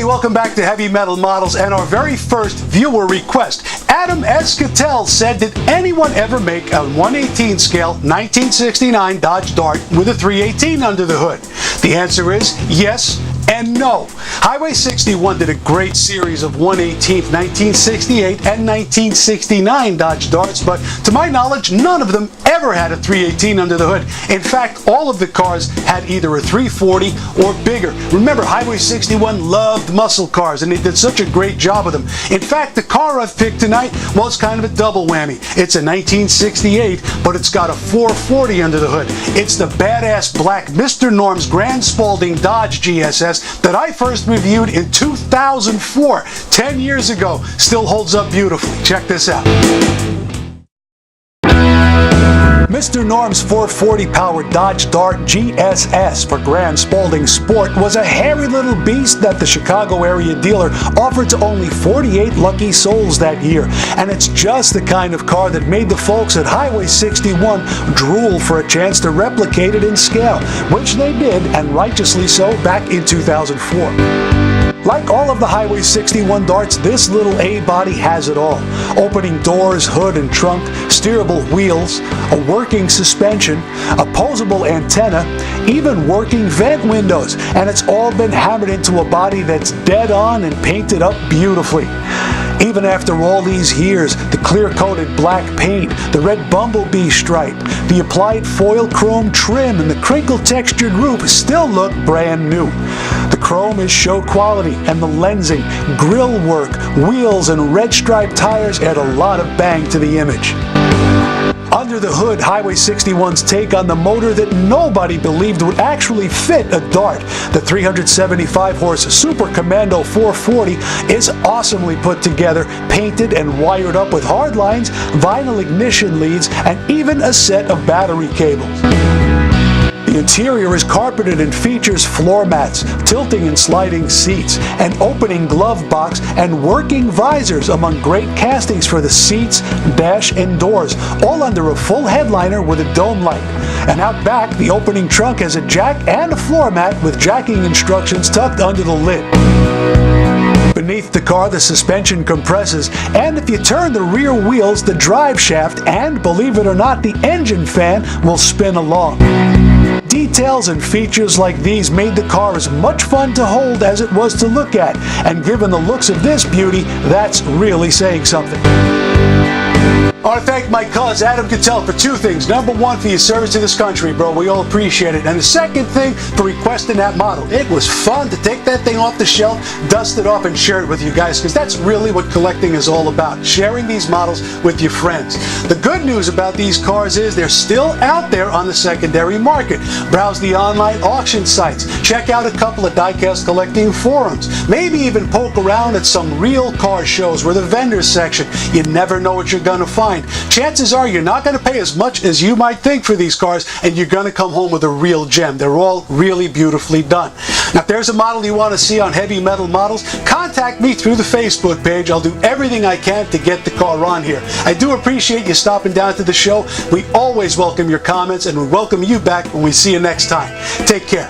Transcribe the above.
everybody, welcome back to Heavy Metal Models and our very first viewer request. Adam Escatel said, did anyone ever make a 1/18 scale 1969 Dodge Dart with a 318 under the hood? The answer is yes and no. Highway 61 did a great series of 1/18 1968 and 1969 Dodge Darts, but to my knowledge, none of them ever had a 318 under the hood. In fact, all of the cars had either a 340 or bigger. Remember, Highway 61 loved muscle cars, and they did such a great job with them. In fact, the car I've picked tonight, well, it's kind of a double whammy. It's a 1968, but it's got a 440 under the hood. It's the badass black Mr. Norm's Grand Spalding Dodge GSS that I first reviewed in 2004, 10 years ago. Still holds up beautifully. Check this out. Mr. Norm's 440 powered Dodge Dart GSS for Grand Spalding Sport was a hairy little beast that the Chicago area dealer offered to only 48 lucky souls that year. And it's just the kind of car that made the folks at Highway 61 drool for a chance to replicate it in scale, which they did, and righteously so, back in 2004. Like all of the Highway 61 Darts, this little A-body has it all. Opening doors, hood and trunk, steerable wheels, a working suspension, opposable antenna, even working vent windows, and it's all been hammered into a body that's dead on and painted up beautifully. Even after all these years, the clear-coated black paint, the red bumblebee stripe, the applied foil chrome trim, and the crinkle-textured roof still look brand new. The chrome is show quality, and the lensing, grille work, wheels, and red striped tires add a lot of bang to the image. Under the hood, Highway 61's take on the motor that nobody believed would actually fit a Dart. The 375-horse Super Commando 440 is awesomely put together, painted and wired up with hard lines, vinyl ignition leads, and even a set of battery cables. The interior is carpeted and features floor mats, tilting and sliding seats, an opening glove box, and working visors, among great castings for the seats, dash, and doors, all under a full headliner with a dome light. And out back, the opening trunk has a jack and a floor mat with jacking instructions tucked under the lid. Beneath the car, the suspension compresses, and if you turn the rear wheels, the drive shaft and, believe it or not, the engine fan will spin along. Details and features like these made the car as much fun to hold as it was to look at, and given the looks of this beauty, that's really saying something. I want to thank my cuz Adam Cattell for two things. Number one, for your service to this country, bro. We all appreciate it. And the second thing, for requesting that model. It was fun to take that thing off the shelf, dust it off, and share it with you guys, because that's really what collecting is all about, sharing these models with your friends. The good news about these cars is they're still out there on the secondary market. Browse the online auction sites. Check out a couple of diecast collecting forums. Maybe even poke around at some real car shows with a vendors section. You never know what you're going to find. Chances are you're not going to pay as much as you might think for these cars, and you're going to come home with a real gem. They're all really beautifully done. Now, if there's a model you want to see on Heavy Metal Models, contact me through the Facebook page. I'll do everything I can to get the car on here. I do appreciate you stopping down to the show. We always welcome your comments, and we welcome you back when we see you next time. Take care.